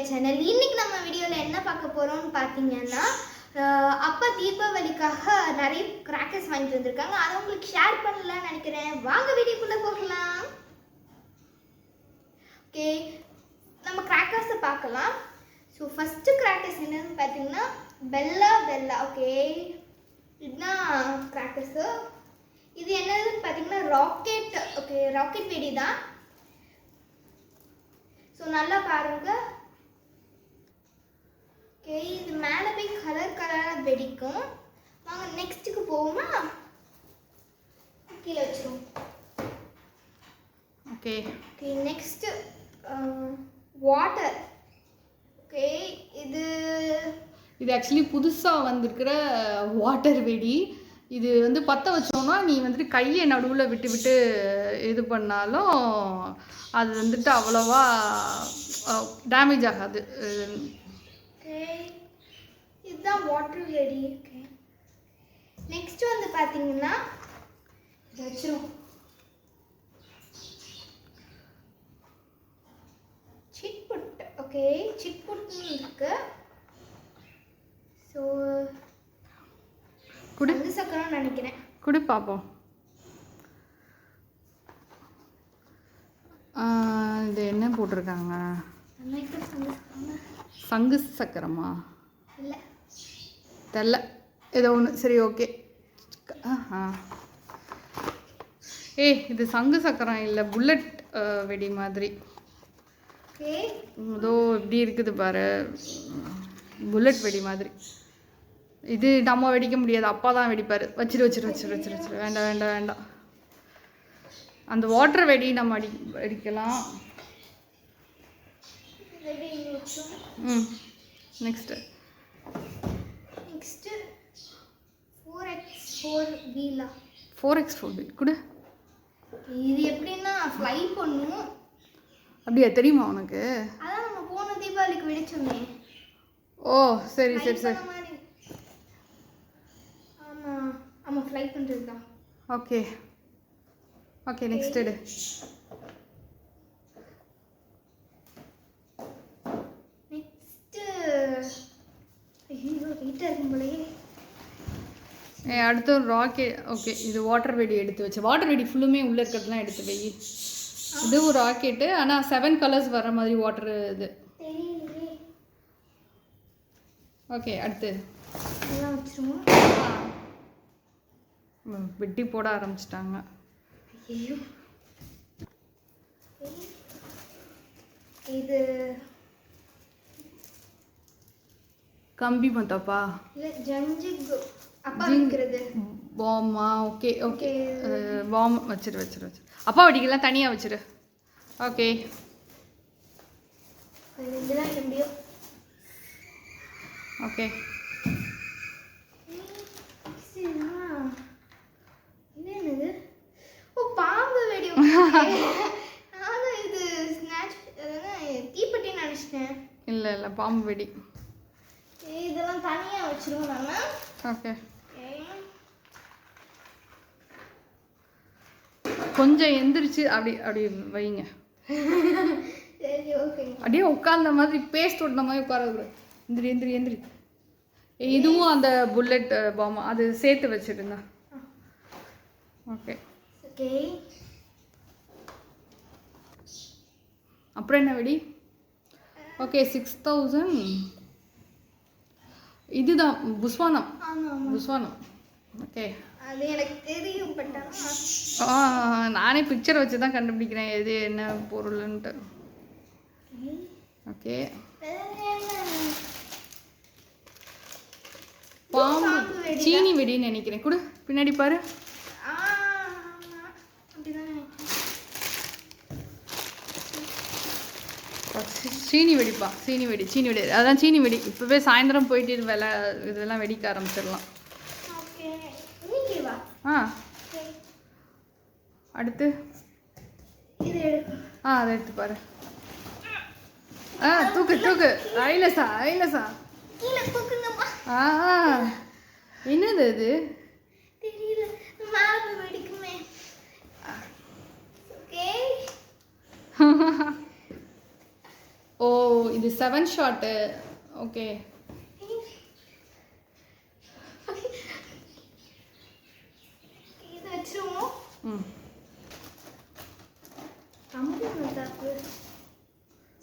Channel. இன்னைக்கு நம்ம வீடியோவில் என்ன பார்க்க போகிறோம்னு பார்த்தீங்கன்னா, அப்பா தீபாவளிக்காக நிறைய கிராக்கர்ஸ் வாங்கிட்டு வந்திருக்காங்க. அதை உங்களுக்கு ஷேர் பண்ணலாம்னு நினைக்கிறேன். வாங்க வீடியோக்குள்ளே போகலாம். ஓகே, நம்ம கிராக்கர்ஸை பார்க்கலாம். ஸோ ஃபஸ்ட்டு கிராக்கர்ஸ் என்னன்னு பார்த்தீங்கன்னா பெல்லா. ஓகே, இதுதான் கிராக்கர்ஸு. இது என்னதுன்னு பார்த்தீங்கன்னா ராக்கெட். ஓகே, ராக்கெட் வெடி தான். ஸோ நல்லா பாருங்க. ஓகே, இது மேலே போய் கலராக வெடிக்கும். வாங்க நெக்ஸ்ட்டுக்கு போவோமா? கீழே வச்சிருவோம். Okay okay, next water. Okay, இது ஆக்சுவலி புதுசாக வந்திருக்கிற வாட்டர் வெடி. இது வந்து பற்ற வச்சோன்னா நீ வந்துட்டு கையை நடுவில் விட்டு விட்டு இது பண்ணாலும் அது வந்துட்டு அவ்வளோவா டேமேஜ் ஆகாது. ஓகே, இதுதான் வாட்டர் வெடி. ஓகே, நெக்ஸ்ட் வந்து பார்த்தீங்கன்னா வச்சிரும் சிட்புட். ஓகே, சிட்புட்னு இருக்கு. ஸோ குடி சக்கரம் நினைக்கிறேன். குடி பார்ப்போம். இது என்ன போட்டிருக்காங்க? சங்கு சக்கரமா? இல்லை தெரில, ஏதோ ஒன்று. சரி, ஓகே. இது சங்கு சக்கரம் இல்லை, புல்லட் வெடி மாதிரி. ஓகே, ஏதோ இப்படி இருக்குது பாரு, புல்லட் வெடி மாதிரி. இது நம்ம வெடிக்க முடியாது, அப்பா தான் வெடிப்பார். வச்சிரு. வேண்டாம். அந்த வாட்டர் வெடி நம்ம வெடிக்கலாம். Next 4x4 வீலா. 4x4 வீல் கொடு. இது எப்படின்னா ஃப்ளை பண்ணும். அப்படியா? தெரியுமா உனக்கு? அதான் நம்ம போன தீபாவளிக்கு வெடிச்சோமே. ஓ சரி. ஆமாம், ஃப்ளை பண்ணுறது தான். ஓகே, நெக்ஸ்ட் எடு. நெக்ஸ்ட்டு ஐயோ வெயிட்டாக இருக்கும் போலயே. அடுத்து ராக்கெட். ஓகே, இது வாட்டர் வெடி எடுத்து வச்சு. வாட்டர் வெடி ஃபுல்லுமே உள்ளே இருக்கிறதுலாம் எடுத்து வை. இது ஒரு ராக்கெட்டு, ஆனால் 7 கலர்ஸ் வர மாதிரி வாட்டர் இது. ஓகே, அடுத்து எல்லாம் வச்சிருவோம். வெட்டி போட ஆரம்பிச்சிட்டாங்க. ஐயோ, இது கம்பி மத்தாப்பா இல்லை ஜஞ்சிக் அப்பா வைக்கிறது பாமா. ஓகே, பாம் வச்சிரு. அப்பா வெடிக்கலாம் தனியாக வச்சிரு. ஓகே, இதுதான் எப்படியோ. ஓகே, இது என்னது? ஓ, பாம்பு வெடி. நானும் இது ஸ்நாச் தீப்பெட்டி நினச்சிட்டேன். இல்லை பாம்பு வெடி. இதெல்லாம் தனியாக வச்சிருவோம் நம்ம. ஓகே, கொஞ்சம் எந்திரிச்சு அப்படி வைங்க. சரி, ஓகே. அப்படியே உட்கார்ந்த மாதிரி பேஸ்ட் ஓட்டின மாதிரி உட்கார. எந்திரி. இதுவும் அந்த புல்லட் பாம் அது சேர்த்து வச்சுருந்தா. ஓகே, அப்புறம் என்ன வெடி? ஓகே, 6000. இதுதான் புஸ்வானம். ஓகே, அது எனக்கு தெரியும். நானே பிக்சர் வச்சு தான் கண்டுபிடிக்கிறேன் எது என்ன பொருள்ன்ட்டு. ஓகே, பாம்பு சீனி வெடின்னு நினைக்கிறேன். கொடு, பின்னாடி பாரு. சீனி வெடி. அதான் சீனி வெடி. இப்போவே சாயந்தரம் போயிட்டு இதெல்லாம் வெடிக்க ஆரம்பிச்சிடலாம். அடுத்து அதை எடுத்து பாரு. தூக்கு. ஐலசா. என்னது அது? தெரியல. வெடிக்குமே. ஓ, இது இது 7 ஷாட்டு. ஓகே இது வச்சிருவோம். கம்பி மத்தாப்பு.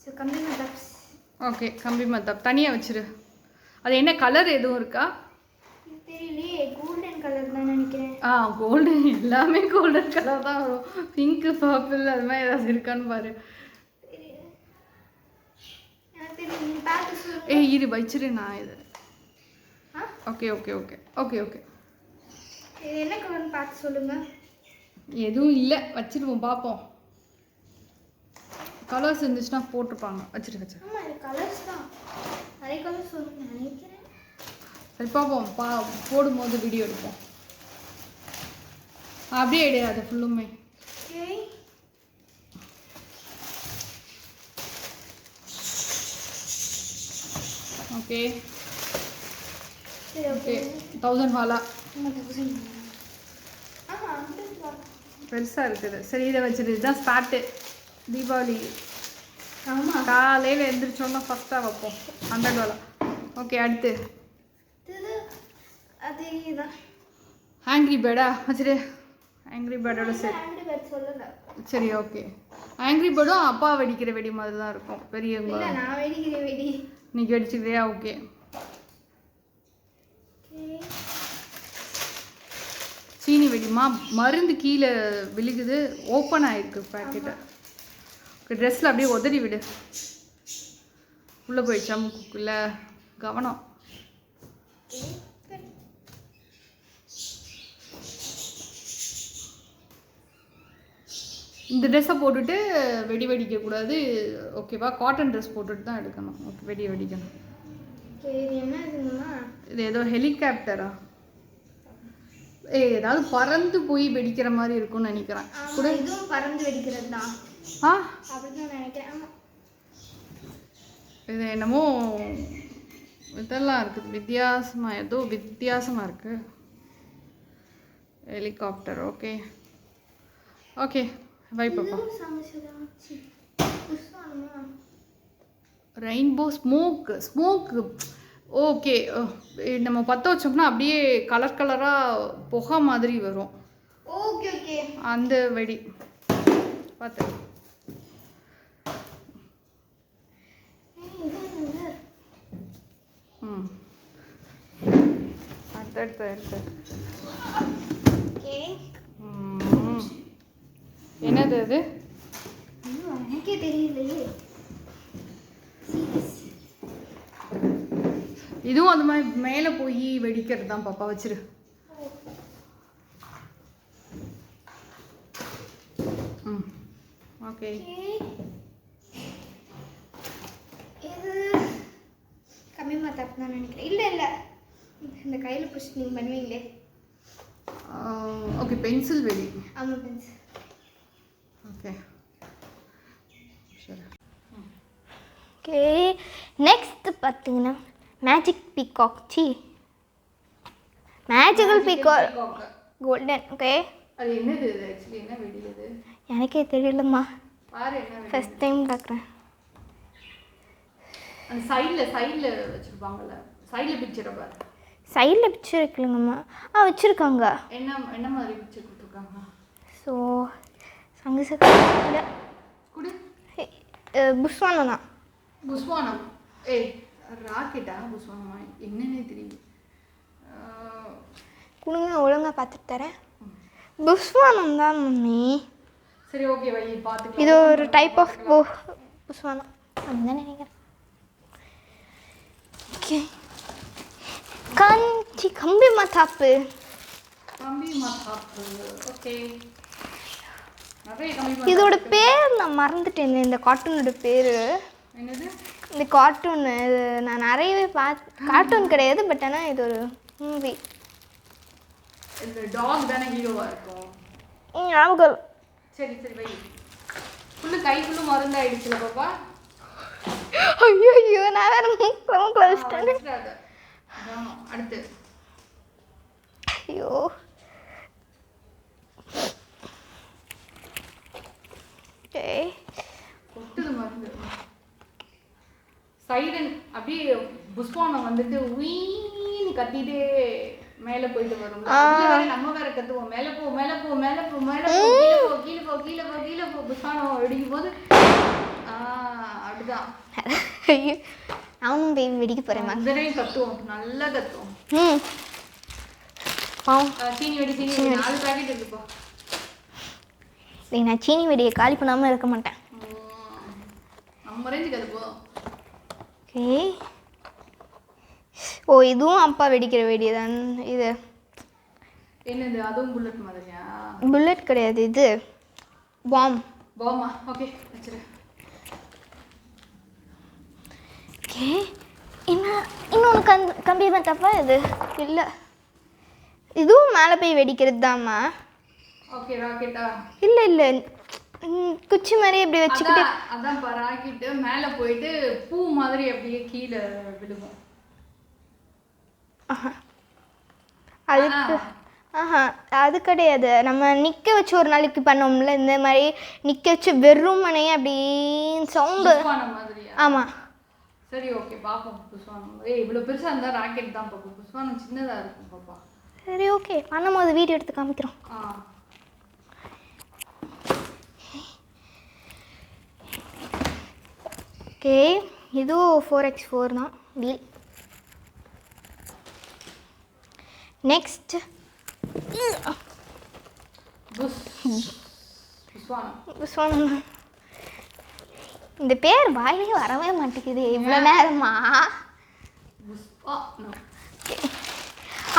ஸோ கம்பி மத்தாப்ஸ். ஓகே கம்பி மத்தாப் தனியாக வச்சிரு. அது என்ன கலர் எதுவும் இருக்கா? தெரியலையே, கோல்டன் கலர் தான் நினைக்கிறேன். கோல்டன் எல்லாமே கோல்டன் கலர் தான் வரும். பிங்க் பர்பிள் அது மாதிரி ஏதாவது இருக்கான்னு பாரு. இரு வச்சிரு நான் இது. Okay okay okay okay okay இது என்ன கலர்னு பார்த்து சொல்லுங்க. எதுவும் இல்லை, வச்சிருவோம் பார்ப்போம். கலர்ஸ் இருந்துச்சுன்னா போட்டுருப்பாங்க. வச்சிரு வச்சிரு. ஆமாம் இது கலர்ஸ் தான், நிறைய கலர்ஸ் வரும்னு நினைக்கிறேன். சரி பார்ப்போம். போடும்போது வீடியோ எடுப்போம். அப்படியே எடு அது ஃபுல்லுமே. ஓகே ஓகே 1000 வாலா பெருசாக இருக்குது. சரி இதை வச்சிரு. இதுதான் ஸ்டார்ட்டு தீபாவளி. ஆமாம் காலையில் எழுந்திரிச்சோன்னா ஃபஸ்ட்டாக வைப்போம் 100 வாலா. ஓகே அடுத்து அதே தான் ஆங்க்ரி பேர்டா வச்சிரு. ஆங்க்ரி பேர்டோட சரி சொல்லலை. சரி ஓகே. ஆங்க்ரி பேர்டும் அப்பா வெடிக்கிற வெடி மாதிரி தான் இருக்கும். பெரியவங்க நான் வெடிக்கிற வெடி நீ வெடிச்சுக்கிறியா? ஓகே சீனி வெடிமா. மருந்து கீழே விழுகுது, ஓப்பன் ஆகிருக்கு பேக்கெட்டை. ட்ரெஸ்ஸில் அப்படியே உதறி விடு. உள்ளே போயிடுச்சா மூக்குக்குள்ள? கவனம். இந்த ட்ரெஸ்ஸை போட்டுட்டு வெடி வெடிக்கக்கூடாது ஓகேவா? காட்டன் ட்ரெஸ் போட்டுட்டு தான் எடுக்கணும். ஓகே வெடி வெடிக்கணும். இது ஏதோ ஹெலிகாப்டரா? ஏதாவது பறந்து போய் வெடிக்கிற மாதிரி இருக்கும்னு நினைக்கிறேன். கூட இதுவும் பறந்து வெடிக்கிறது தான். அப்படிதான் நினைக்கிறேன். ஆமாம் இது என்னமோ இதெல்லாம் இருக்குது வித்தியாசமாக, ஏதோ வித்தியாசமாக இருக்குது. ஹெலிகாப்டர். ஓகே ஓகே பை பாப்பா. Rainbow smoke. ஓகே நம்ம பற்ற வச்சோம்னா அப்படியே கலர் கலராக புகை மாதிரி வரும். ஓகே ஓகே அந்த வெடி பார்த்து. அடுத்து என்னது அது? எனக்கே தெரியலையே. இதுவும் அந்த மாதிரி மேலே போய் வெடிக்கிறது தான் பாப்பா. வச்சிரு. ஓகே இது கம்மி மாத்தாப்பு தான் நினைக்கிறேன். இல்லை இல்லை இந்த கையில் பிடிச்சி நீங்கள் பண்ணுவீங்களே. ஓகே பென்சில் வெடி. ஆமாம் பென்சில். ஓகே சரி. ஓகே நெக்ஸ்ட் பார்த்தீங்கன்னா magic peacock. Magical peacock golden. Okay அது என்னது? ஆக்சுவலி என்ன வெடி அது? எனக்கே தெரியலம்மா, பாரு என்ன ஃபர்ஸ்ட் டைம் பார்க்குறேன். அந்த சைடில் வச்சுருப்பாங்கல்ல, சைடில் பிக்சரை பாரு. சைடில் பிக்சர் வைக்கலங்கம்மா. வச்சுருக்காங்க. என்ன மாதிரி பிக்சர் கொடுத்துருக்காங்க? ஸோ சங்கு சக்கரை குடு. புஸ்வானம் தான். புஸ்வானம். ராக்கெட்டா புஸ்வானமா என்னன்னே தெரியும். கொடுங்க ஒழுங்காக பார்த்துட்டு தரேன். புஸ்வானம் தான் மம்மி. சரி ஓகே வை பார்த்துக்கலாம். இது ஒரு டைப் ஆஃப் புஸ்வானம் அதுதான் நினைக்கிறேன். ஓகே கம்பி மத்தாப்பு. ஓகே இதோட பேர் நான் மறந்துட்டேன். இந்த கார்ட்டூனோட பேர் என்னது? இந்த கார்ட்டூன் இது நான் நிறையவே கார்ட்டூன் கிடையாது, பட் ஆனால் இது ஒரு மூவி. இந்த டாக் தானே ஹீரோவாக இருக்கும். ஞாபகம். சரி சரி வை. ஃபுல்லு கை ஃபுல்லு மருந்தாயிடுச்சுல பாப்பா. ஐயோ நான் வேற மூக்கில் வச்சிட்டேன். அடுத்து ஐயோ கொட்டுது மருந்து. சைரன் அப்படியே புஷ்பானம் வந்துட்டு உயின்னு கத்திட்டே மேலே போயிட்டு வரும். நம்ம வேற கத்துவோம், மேலே போ மேலே போ மேலே போ மேலே போ, கீழே போ கீழே போ கீழே போ கீழே போ. புஷ்பானம் வெடிக்கும் போது அப்படிதான் நானும் போய் வெடிக்க போறேன். இதனையும் கத்துவோம், நல்லா கத்துவோம். சீனி வெடி 4 பாக்கெட் இருக்குப்பா. நான் சீனி வெடியை காலி பண்ணாமல் இருக்க மாட்டேன். நம்ம ரேஞ்சுக்கு அது போதும். ஓகே. ஓ இதுவும் அப்பா வெடிக்கிற வெடி தான். இது என்னது? அதுவும் புல்லட் மாதிரியா? புல்லட் கிடையாது, இது பாமா. ஓகே வச்சிரு. ஓகே. இன்னொன்று கம்பி தப்பா இது இல்லை, இதுவும் மேலே போய் வெடிக்கிறது தாம்மா. ஓகே ராக்கெட்டா? இல்லை குச்சி மாதிரி இப்படி வச்சுக்கிட்டு அதான் ராக்கெட்டு மேலே போயிட்டு பூ மாதிரி அப்படியே கீழே விழுகும். அதுக்கு அது கிடையாது. நம்ம நிற்க வச்சு ஒரு நாளைக்கு பண்ணோம்ல இந்த மாதிரி நிற்க வச்சு வெறுமனையே அப்படி சவுண்டு மாதிரியா? ஆமாம். சரி ஓகே பாப்போம். புஷ்வானம் இவ்வளோ பெருசாக இருந்தால் ராக்கெட் தான் பாப்போம். புஷ்வானம் சின்னதாக இருக்கும் பாப்பா. சரி ஓகே, பண்ணும்போது வீடியோ எடுத்து காமிக்கிறோம். ஓகே. இதுவும் 4x4 தான் வீல். நெக்ஸ்ட் புஷ்வானம். இந்த பேர் வாயிலே வரவே மாட்டேங்குது இவ்வளோ நேரமா.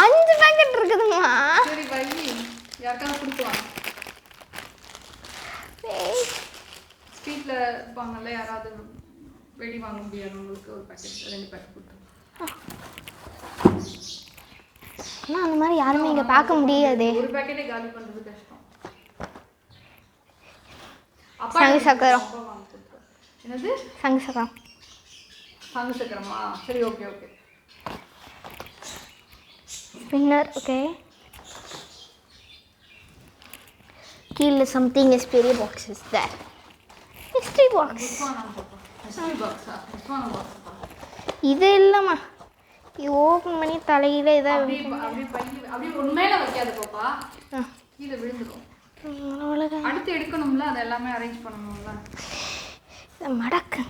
5 பாக்கெட் இருக்குதுமா. சரி வை, யாருக்காவது கொடுத்துவாங்க. ஸ்ட்ரீட்டில் இருப்பாங்கல்ல யாராவது வெடி வாங்க முடியாதவங்களுக்கு ஒரு பாக்கெட் 2 பாக்கெட் கொடுத்துருவோம். ஆனால் அந்த மாதிரி யாருமே இங்கே பார்க்க முடியாது. ஒரு பாக்கெட்டே காலி பண்ணுறது கஷ்டம். சங்கு சக்கரம். என்னது? சங்கு சக்கரம். சங்கு சக்கரமா? சரி ஓகே ஓகே. ஸ்பின்னர். ஓகே. கீழே சம்திங் இஸ் பெரிய box is there. Mystery box. இது இல்லைம்மா, இது ஓப்பன் பண்ணி தலையில் இதாக அப்படி உண்மையில வைக்காது பாப்பா, கீழே விழுந்துடும். அடுத்து எடுக்கணும்ல, அது எல்லாமே அரேஞ்ச் பண்ணணும்ல. மடக்கு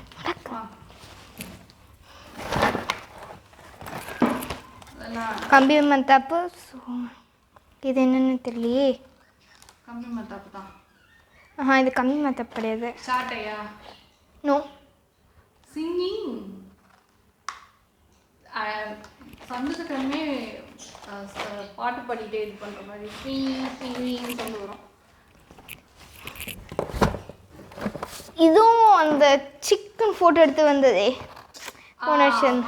கம்பி மத்தாப்பு. இது என்னன்னு தெரியலையே. கம்பி மத்தாப்பு தான். இது கம்பி மத்தாப்பு கிடையாது. சாட்டையா? நோ. சிங்கிங். சந்தோஷமே பாட்டு பாடிட்டே இது பண்ணுற மாதிரி சிங்கிங் கொண்டு வரும். இதுவும் அந்த சிக்கன் ஃபோட்டோ எடுத்து வந்ததே.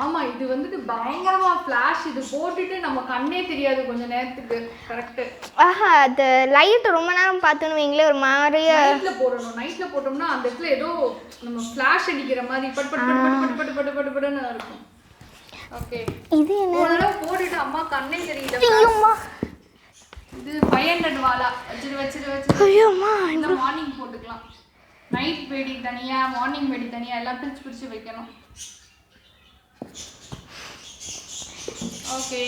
ஆமா, இது வந்துட்டு பயங்கரமா ஃபிளாஷ். இது போட்டுட்டு நம்ம கண்ணே தெரியாது கொஞ்ச நேரத்துக்கு. கரெக்ட். அது லைட் ரொம்ப நேரம் பார்த்தோன்னு வைங்களே ஒரு மாதிரியா. நைட்ல போடணும். நைட்ல போட்டோம்னா அந்த இடத்துல ஏதோ நம்ம ஃபிளாஷ் அடிக்கிற மாதிரி பட் பட் பட் பட் பட் பட் பட் பட்னு இருக்கும். ஓகே. இது என்ன? ஒரு தடவை போட்டுட்டு அம்மா கண்ணே தெரியல. ஐயோம்மா, இது 500 வாலா. வச்சிரு. ஐயோம்மா, இந்த மார்னிங் போட்டுக்கலாம். நைட் வெடி தனியா, மார்னிங் வெடி தனியா, எல்லாம் பிரிச்சு வைக்கணும். ஓகே,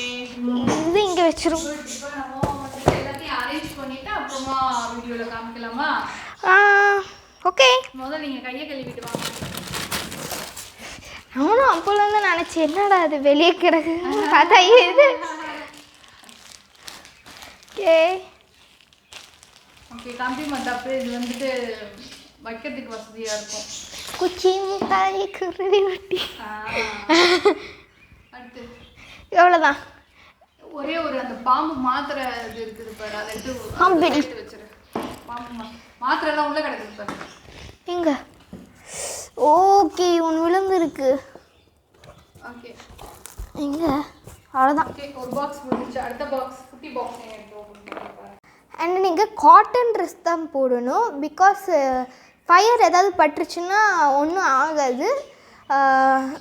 இது இங்க வச்சிரும். இப்போ நம்ம எல்லாத்தையும் அரேஞ்ச் பண்ணிட்டு அப்புறமா வீடியோல காமிக்கலாமா? ஓகே. முதல்ல நீங்க கையை கழுவிட்டு வாங்க. நானும் அப்போலேருந்து நினச்சேன் என்னடா அது வெளியே கிடக்கு பார்த்தா இது. Okay okay. கம்பி மத்தாப்பு இது வந்துட்டு வைக்கிறதுக்கு வசதியாக இருக்கும். குச்சி மிட்டாய் குருவி ரொட்டி. அடுத்து எவ்வளோதான். ஒரே ஒரு அந்த பாம்பு மாத்திரை இது இருக்குது பாரு, அதை எடுத்து வச்சிரு. பாம்பு மாத்திரை எல்லாம் உள்ள கிடக்குது பாரு. எங்க? ஓகே, ஒன்று விழுந்து இருக்கு. ஓகே, எங்க? அவ்வளோதான். ஓகே, ஒரு பாக்ஸ் முடிஞ்சிச்சு. அடுத்த பாக்ஸ் குட்டி பாக்ஸ் அண்ட் நீங்கள் காட்டன் ட்ரெஸ் தான் போடணும். பிகாஸ் ஃபயர் ஏதாவது பட்டுருச்சுன்னா ஒன்றும் ஆகாது.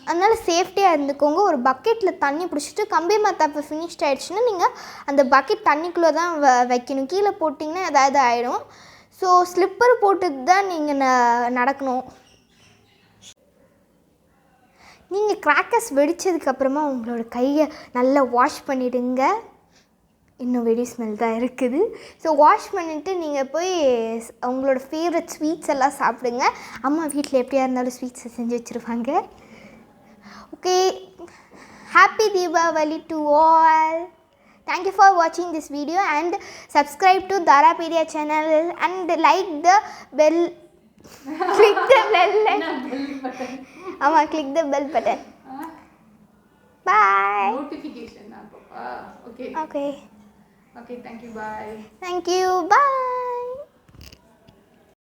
அதனால் சேஃப்டியாக இருந்துக்கோங்க. ஒரு பக்கெட்டில் தண்ணி பிடிச்சிட்டு கம்பி மத்தாப்பு ஃபினிஷ்ட் ஆகிடுச்சுன்னா நீங்கள் அந்த பக்கெட் தண்ணிக்குள்ளே தான் வைக்கணும். கீழே போட்டிங்கன்னா ஏதாவது ஆகிடும். ஸோ ஸ்லிப்பர் போட்டு தான் நீங்கள் நடக்கணும். நீங்கள் கிராக்கர்ஸ் வெடித்ததுக்கப்புறமா உங்களோட கையை நல்லா வாஷ் பண்ணிவிடுங்க. இன்னும் வெடி ஸ்மெல் தான் இருக்குது. ஸோ வாஷ் பண்ணிவிட்டு நீங்கள் போய் உங்களோட ஃபேவரட் ஸ்வீட்ஸ் எல்லாம் சாப்பிடுங்க. அம்மா வீட்டில் எப்படியா இருந்தாலும் ஸ்வீட்ஸை செஞ்சு வச்சுருவாங்க. Okay, happy Deepavali to all. Thank you for watching this video and subscribe to Darapedia channel and like the bell. Click the bell. Click the bell button. Bye. Notification. Okay. Okay. Okay, thank you. Bye. Thank you. Bye.